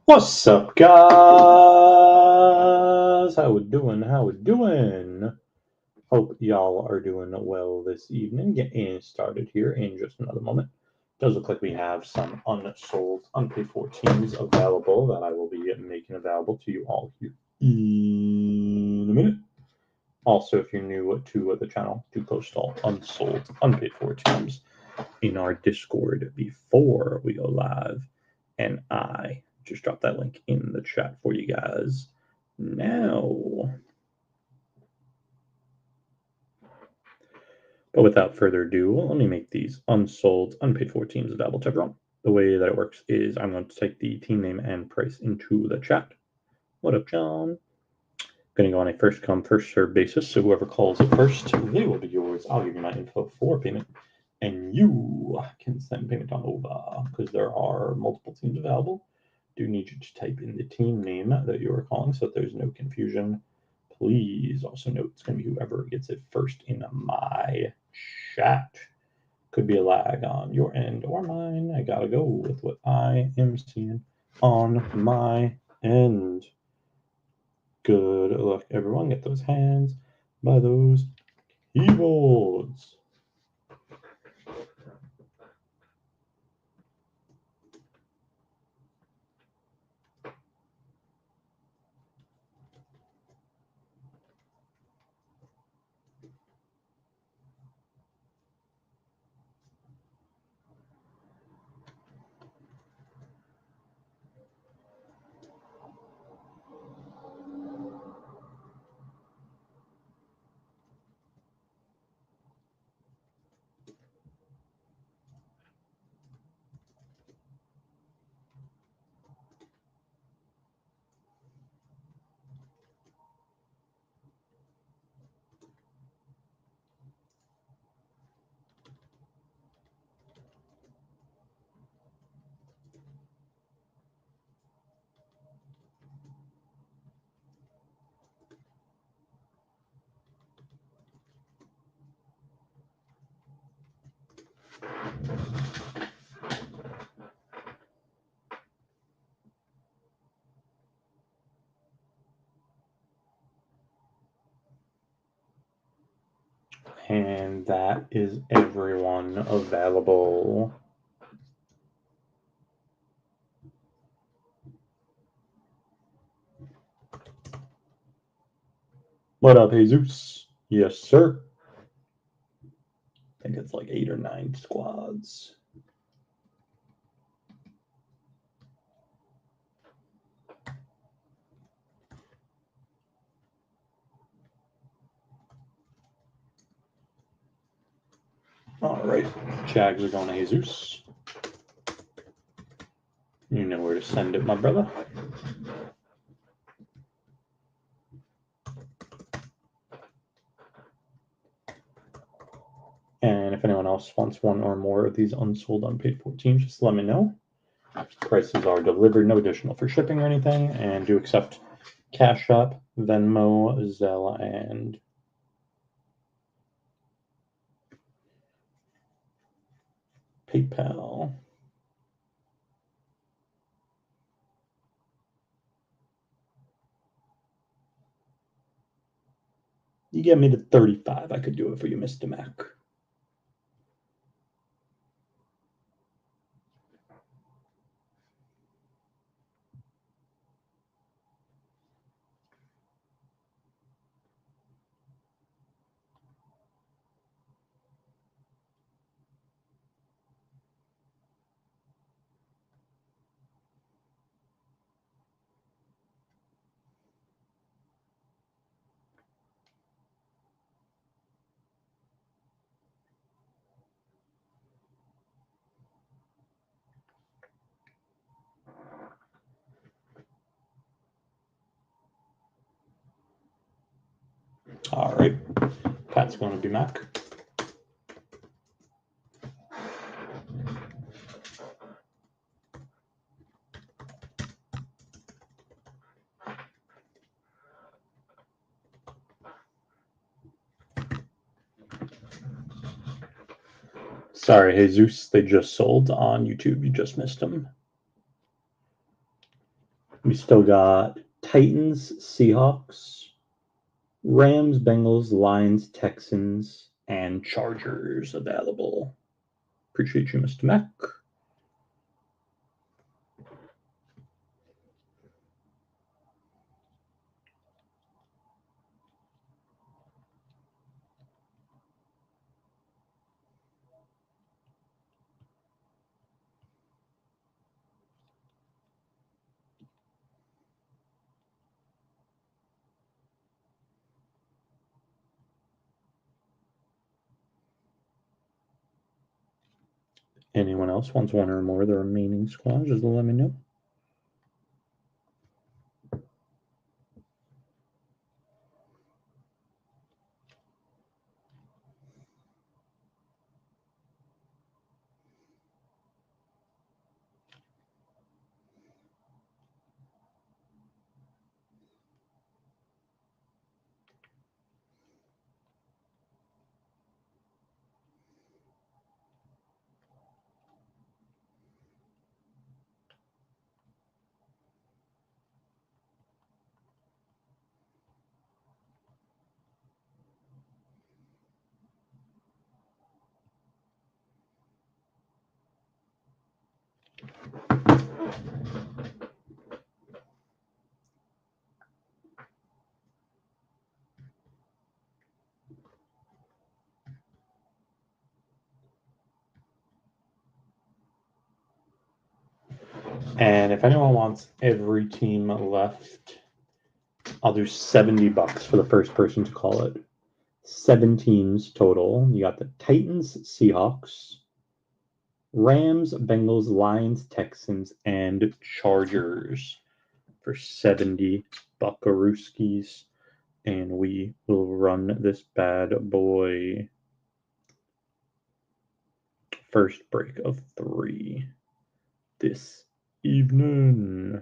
What's up, guys? How we doing? Hope y'all are doing well this evening. Getting started here in just another moment. Does look like we have some unsold, unpaid for teams available that I will be making available to you all here in a minute. Also, if you're new to the channel, do post all unsold, unpaid for teams in our Discord before we go live, and I just dropped that link in the chat for you guys now. But without further ado, let me make these unsold, unpaid for teams available to everyone. The way that it works is I'm going to type the team name and price into the chat. What up, John? Going to go on a first come, first serve basis. So whoever calls it first, they will be yours. I'll give you my info for payment, and you can send payment on over because there are multiple teams available. Do need you to type in the team name that you are calling so that there's no confusion. Please also note it's going to be whoever gets it first in my chat. Could be a lag on your end or mine. I gotta go with what I am seeing on my end. Good luck, everyone. Get those hands by those keyboards. And that is everyone available. What up, Jesus? Yes, sir. I think it's like 8 or 9 squads. All right, Jags are going to Jesus. You know where to send it, my brother. And if anyone else wants one or more of these unsold, unpaid for teams, just let me know. Prices are delivered, no additional for shipping or anything, and do accept Cash App, Venmo, Zelle, and PayPal. You get me to 35, I could do it for you, Mr. Mac. All right, Pat's going to be Mac. Sorry, Jesus, they just sold on YouTube. You just missed them. We still got Titans, Seahawks, Rams, Bengals, Lions, Texans, and Chargers available. Appreciate you, Mr. Mac. Anyone else wants one or more of the remaining squads, just let me know. And if anyone wants every team left, I'll do $70 for the first person to call it. 7 teams total. You got the Titans, Seahawks, Rams, Bengals, Lions, Texans, and Chargers for 70 buckarooskies. And we will run this bad boy. First break of 3 this evening.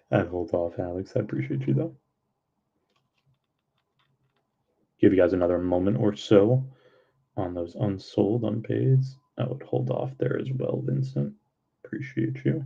I'd hold off, Alex. I appreciate you, though. Give you guys another moment or so on those unsold, unpaids. I would hold off there as well, Vincent. Appreciate you.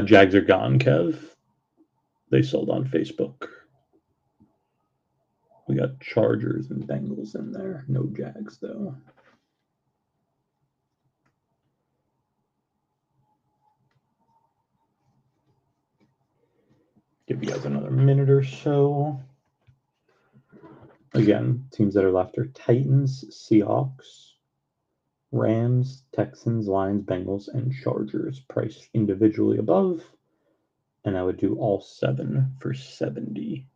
Jags are gone, Kev. They sold on Facebook. We got Chargers and Bengals in there. No Jags, though. Give you guys another minute or so. Again, teams that are left are Titans, Seahawks, Rams, Texans, Lions, Bengals, and Chargers. Priced individually above. And I would do all 7 for 70.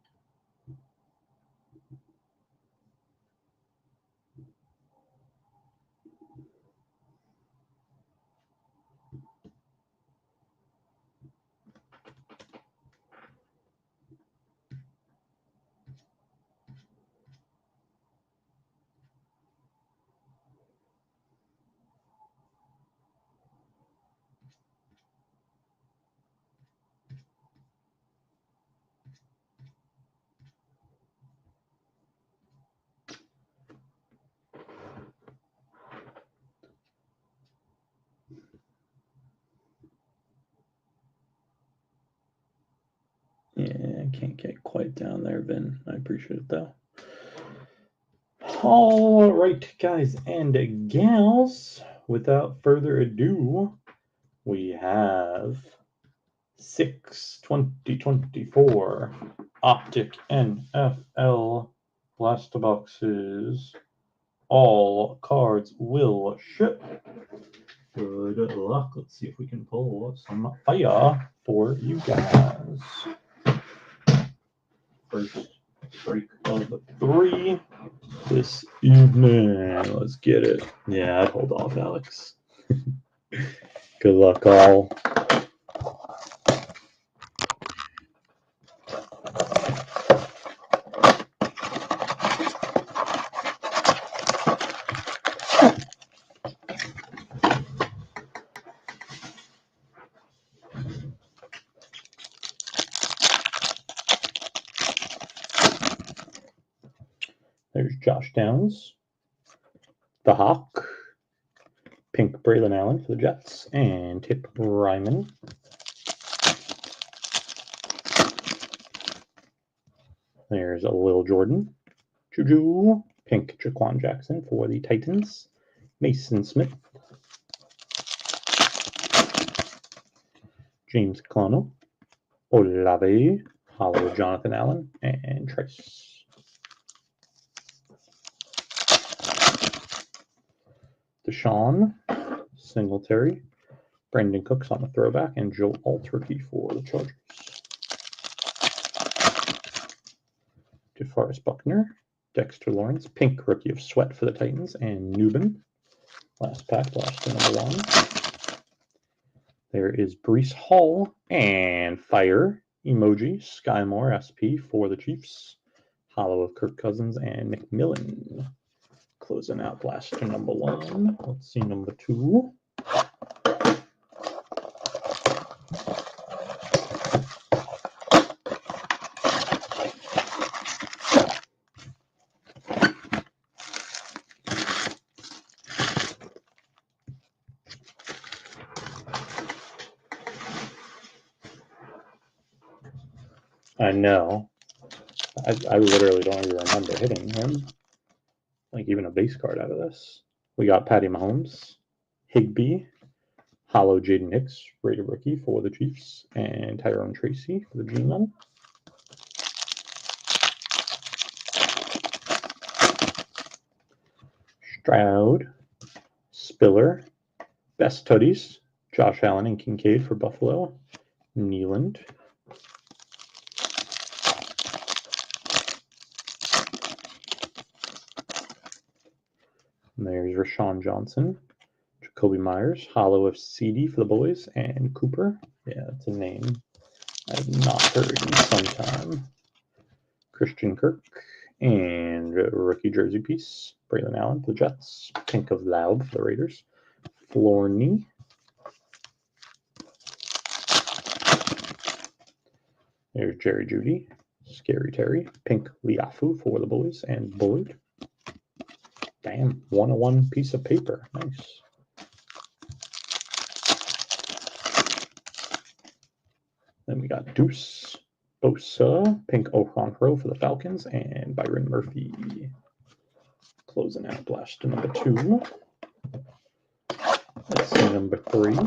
quite down there, Vin. I appreciate it, though. All right, guys and gals, without further ado, we have 2024 Optic NFL Blaster Boxes. All cards will ship. Good luck. Let's see if we can pull some fire for you guys. First break of 3 this evening. Let's get it. Yeah, I'd hold off, Alex. Good luck, all. There's Josh Downs, the Hawk, pink Braylon Allen for the Jets, and Tip Ryman. There's a Lil Jordan, Juju, pink Jaquan Jackson for the Titans, Mason Smith, James Clono, Olave, hollow Jonathan Allen, and Trice. Deshaun, Singletary, Brandon Cooks on the throwback, and Joe Alt rookie for the Chargers. DeForest Buckner, Dexter Lawrence, pink rookie of Sweat for the Titans, and Newbin. Last pack, blaster number 1. There is Breece Hall and Fire emoji, Sky Moore SP for the Chiefs. Hollow of Kirk Cousins and McMillan. Closing out blaster number 1. Let's see number 2. I know. I literally don't even remember hitting him. Like even a base card out of this. We got Patty Mahomes, Higbee, hollow Jaden Hicks, Raider rookie for the Chiefs, and Tyrone Tracy for the G-Men. Stroud, Spiller, Best Tutties, Josh Allen and Kincaid for Buffalo, Nealand. And there's Rashawn Johnson, Jacoby Myers, hollow of CD for the boys, and Cooper. Yeah, it's a name I have not heard in some time. Christian Kirk, and rookie jersey piece, Braylon Allen for the Jets, pink of Loud for the Raiders, Florney. There's Jerry Jeudy, Scary Terry, pink Liafu for the boys, and Bullard. Damn, 101 piece of paper. Nice. Then we got Deuce, Bosa, pink Okonkwo for the Falcons, and Byron Murphy. Closing out blaster number 2. Let's see number 3.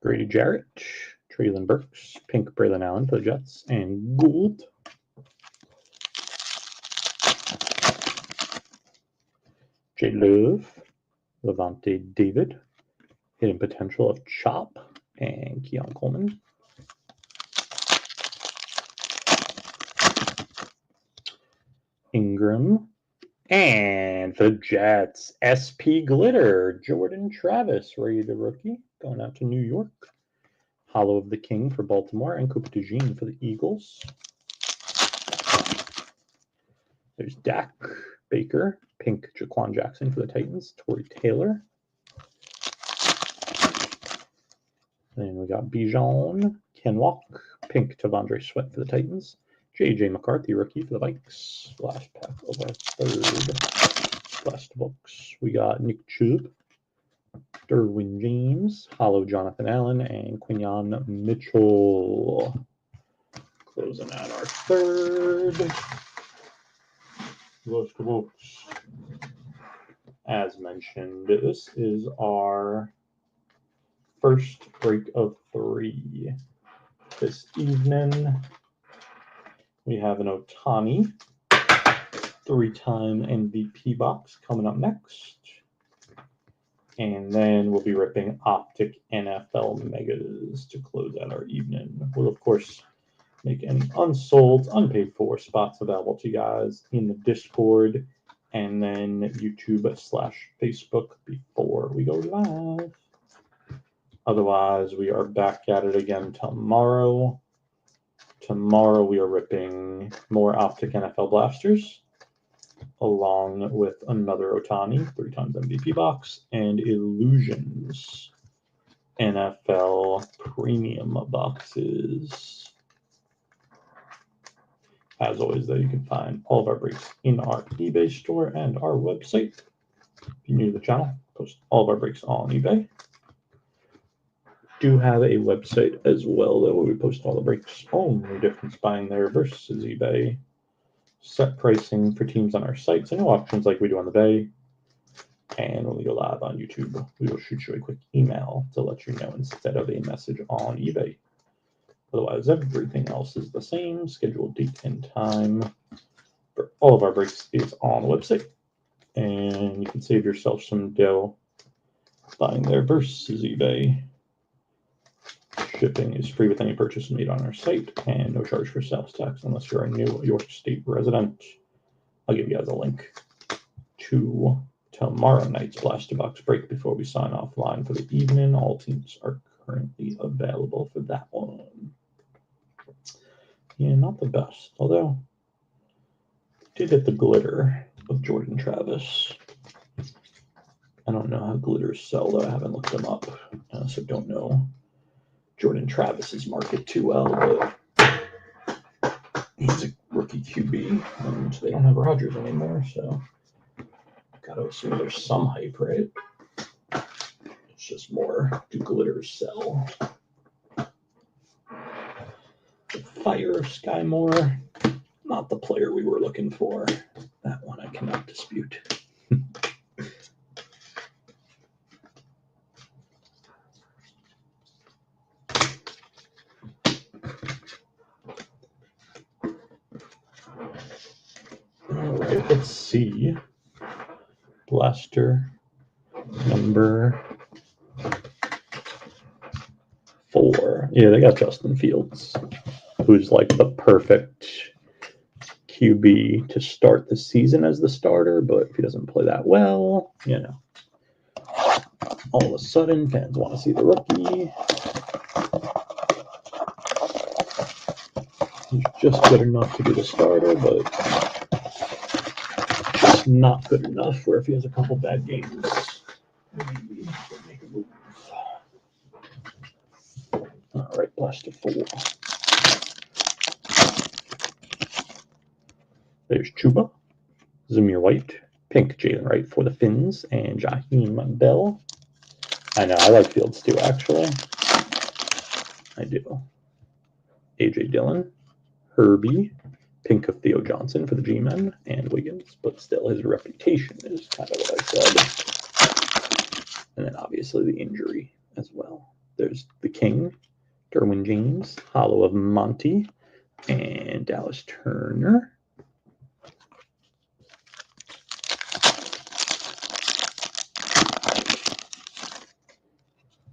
Grady Jarrett, Treylon Burks, pink Braylon Allen for the Jets, and Gould. J. Love, Levante David, hidden potential of Chop, and Keon Coleman. Ingram, and for the Jets, SP Glitter, Jordan Travis, Raider rookie, going out to New York. Hollow of the King for Baltimore, and Cooper for the Eagles. There's Dak, Baker, pink Jaquan Jackson for the Titans, Torrey Taylor. Then we got Bijan, Ken Walk, pink Tavondre Sweat for the Titans, J.J. McCarthy, rookie for the Vikes. Last pack of our third last box. We got Nick Chubb, Derwin James, Hollow Jonathan Allen, and Quinyon Mitchell. Closing out our third list of books. As mentioned, this is our first break of 3. This evening, we have an Ohtani 3-time MVP box coming up next. And then we'll be ripping Optic NFL Megas to close out our evening. We'll, of course, make any unsold, unpaid for spots available to you guys in the Discord and then YouTube/Facebook before we go live. Otherwise, we are back at it again tomorrow. Tomorrow we are ripping more Optic NFL Blasters, along with another Ohtani 3-times MVP box, and Illusions NFL Premium boxes. As always, though, you can find all of our breaks in our eBay store and our website. If you're new to the channel, post all of our breaks on eBay. Do have a website as well, though, where we post all the breaks. Only difference buying there versus eBay. Set pricing for teams on our site, so no options like we do on the Bay. And when we go live on YouTube, we will shoot you a quick email to let you know instead of a message on eBay. Otherwise, everything else is the same. Scheduled date and time for all of our breaks is on the website. And you can save yourself some dough buying there versus eBay. Shipping is free with any purchase made on our site, and no charge for sales tax unless you're a New York State resident. I'll give you guys a link to tomorrow night's Blaster Box break before we sign offline for the evening. All teams are currently available for that one. Yeah, not the best, although did get the glitter of Jordan Travis. I don't know how glitters sell, though. I haven't looked them up, so don't know Jordan Travis's market too well, but he's a rookie QB, and they don't have Rodgers anymore, so gotta assume there's some hype, right? It's just more, do glitters sell? The Fire of Sky Moore, not the player we were looking for. That one I cannot dispute. All right, let's see. Blaster number 4. Yeah, they got Justin Fields, who's like the perfect QB to start the season as the starter, but if he doesn't play that well, you know, all of a sudden fans want to see the rookie. He's just good enough to be the starter, but just not good enough where if he has a couple bad games, maybe he'll make a move. All right, Blaster 4. There's Chuba, Zamir White, pink Jalen Wright for the Finns, and Jaheim Bell. I know, I like Fields too, actually. I do. A.J. Dillon, Herbie, pink of Theo Johnson for the G-Men, and Wiggins, but still his reputation is kind of what I said. And then obviously the injury as well. There's the King, Derwin James, Hollow of Monty, and Dallas Turner.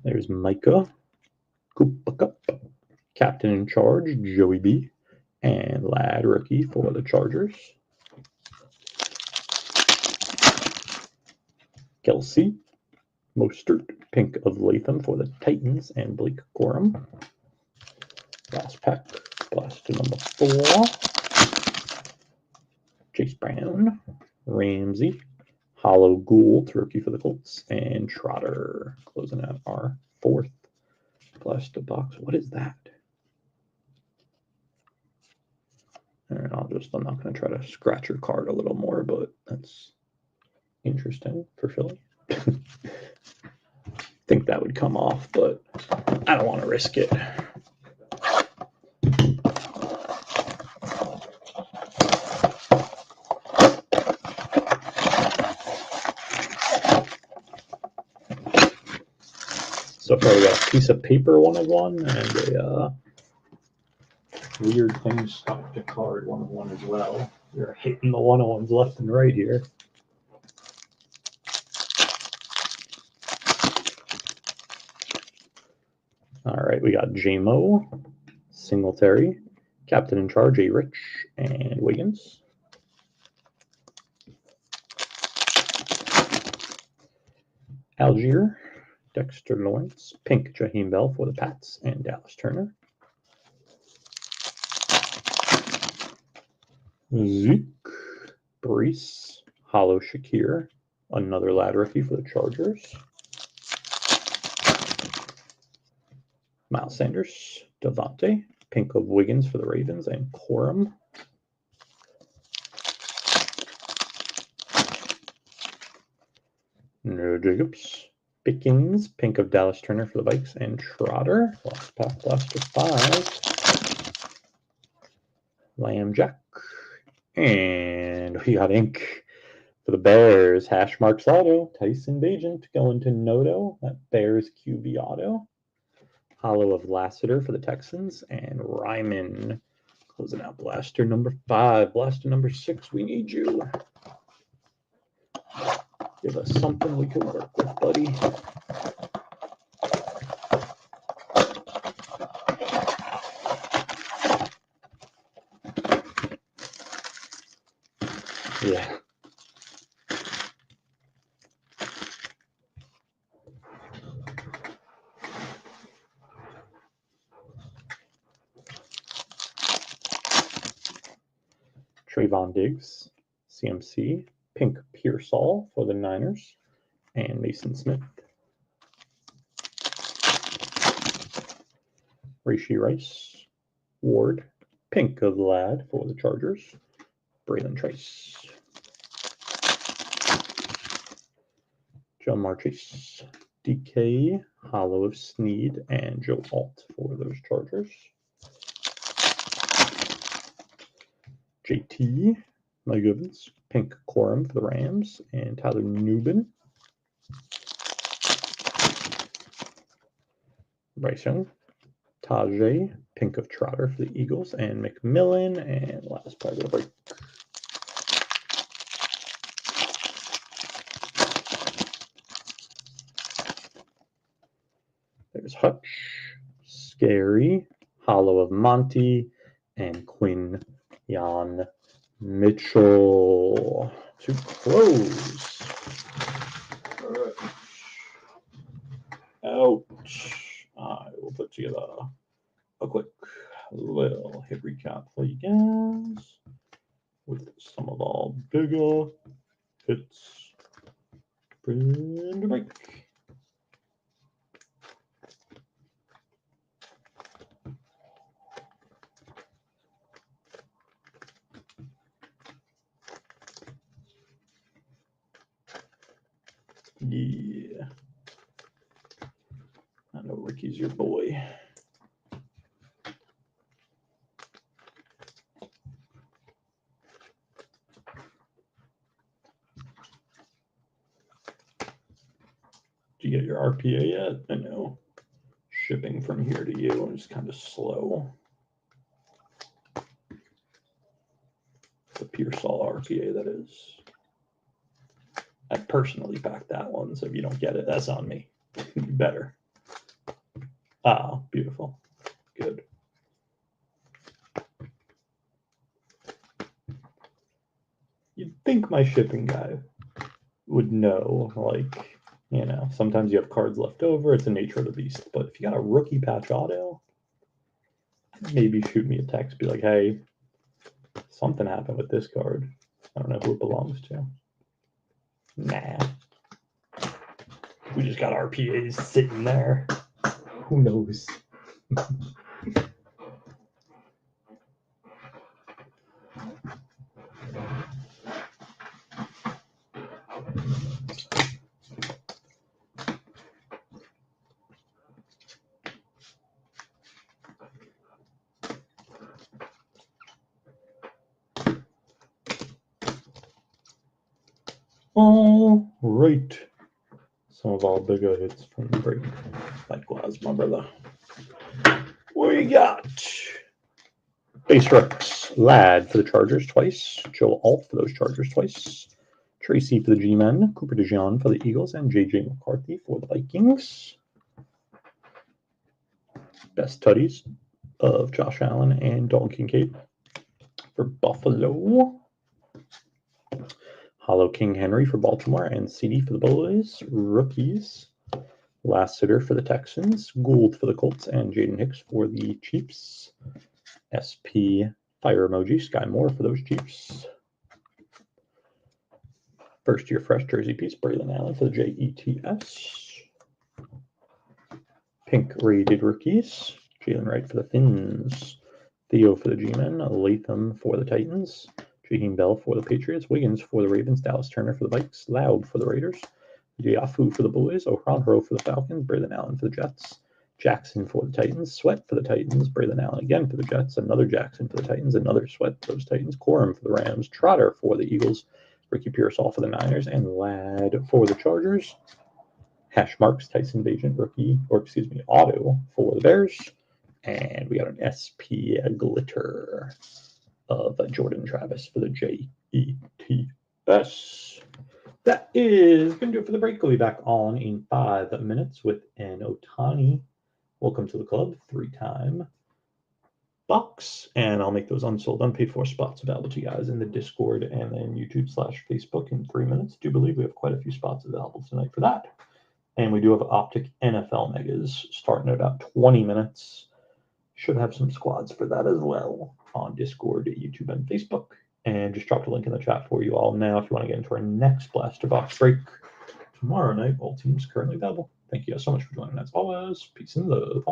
There's Micah, Koopa Cup, Captain in Charge, Joey B, and Lad rookie for the Chargers. Kelsey, Mostert, pink of Latham for the Titans, and Blake Corum. Last pack, Blaster number 4. Chase Brown, Ramsey, Hollow Gould, rookie for the Colts, and Trotter closing out our 4th blaster box. What is that? And I'm not going to try to scratch your card a little more, but that's interesting for Philly. Think that would come off, but I don't want to risk it. So far we got a piece of paper 1 of 1 and a weird thing stuck to card 1 of 1 as well. You're hitting the 1 of 1s left and right here. All right, we got J-Mo, Singletary, Captain in Charge, A. Rich, and Wiggins. Algier, Dexter Lawrence, Pink, Jaheim Bell for the Pats, and Dallas Turner. Zeke, Brees, Hollow Shakir, another lad rookie for the Chargers. Miles Sanders, Devontae, Pink of Wiggins for the Ravens, and Corum. No Jacobs, Pickens, Pink of Dallas Turner for the Vikes, and Trotter. Last pack, blaster 5. Lamb Jack. And we got ink for the Bears. Hash marks auto. Tyson Bagent going to Noto. That Bears QB auto. Hollow of Lassiter for the Texans. And Ryman closing out blaster number 5. Blaster number 6, we need you. Give us something we can work with, buddy. Yeah. Trayvon Diggs, CMC, Pink Pearsall for the Niners, and Mason Smith. Rashee Rice, Ward, Pink of the Lad for the Chargers, Braylon Trice. Jamar Chase, DK, Hollow of Sneed, and Joe Alt for those Chargers. JT, Mike Evans, Pink Corum for the Rams, and Tyler Nubin. Bryce Young, Tajay, Pink of Trotter for the Eagles, and McMillan, and last part of the break. There's Hutch, Scary, Hollow of Monty, and Quinn Jan Mitchell to close. Ouch. I will put together a quick little hit recap for you guys with some of our bigger hits. Bring the break. Yeah. I know Ricky's your boy. Did you get your RPA yet? I know. Shipping from here to you is kind of slow. The Pearsall RPA, that is. I personally packed that one, so if you don't get it, that's on me. You better. Ah, beautiful. Good. You'd think my shipping guy would know, like, you know, sometimes you have cards left over. It's the nature of the beast. But if you got a rookie patch auto, maybe shoot me a text, be like, hey, something happened with this card. I don't know who it belongs to. Nah. We just got RPAs sitting there. Who knows? All right. Some of our bigger hits from the break. Likewise, my brother. We got base Rex, Ladd for the Chargers twice, Joe Alt for those Chargers twice, Tracy for the G-Men, Cooper DeJean for the Eagles, and J.J. McCarthy for the Vikings. Best tutties of Josh Allen and Dalton Kincaid for Buffalo. Hollow King Henry for Baltimore and CD for the Bulls. Rookies. Lassiter for the Texans, Gould for the Colts, and Jaden Hicks for the Chiefs. SP Fire Emoji, Sky Moore for those Chiefs. First year fresh jersey piece, Braylon Allen for the Jets. Pink rated rookies, Jalen Wright for the Finns, Theo for the G-Men, Latham for the Titans, Jaheim Bell for the Patriots, Wiggins for the Ravens, Dallas Turner for the Vikes, Loud for the Raiders, Yafu for the Boys, O'Hara for the Falcons, Braylon Allen for the Jets, Jackson for the Titans, Sweat for the Titans, Braylon Allen again for the Jets, another Jackson for the Titans, another Sweat for those Titans, Corum for the Rams, Trotter for the Eagles, Ricky Pearsall for the Niners, and Ladd for the Chargers. Hash marks, Tyson Bagent, auto for the Bears. And we got an SP glitter of Jordan Travis for the JETS. That is going to do it for the break. We'll be back on in 5 minutes with an Otani. Welcome to the club, 3-time box. And I'll make those unsold, unpaid for spots available to you guys in the Discord and then YouTube/Facebook in 3 minutes. I do believe we have quite a few spots available tonight for that. And we do have Optic NFL Megas starting at about 20 minutes. Should have some squads for that as well on Discord, YouTube, and Facebook. And just dropped a link in the chat for you all now if you want to get into our next Blaster Box break tomorrow night. All teams currently available. Thank you guys so much for joining. As always, peace and love.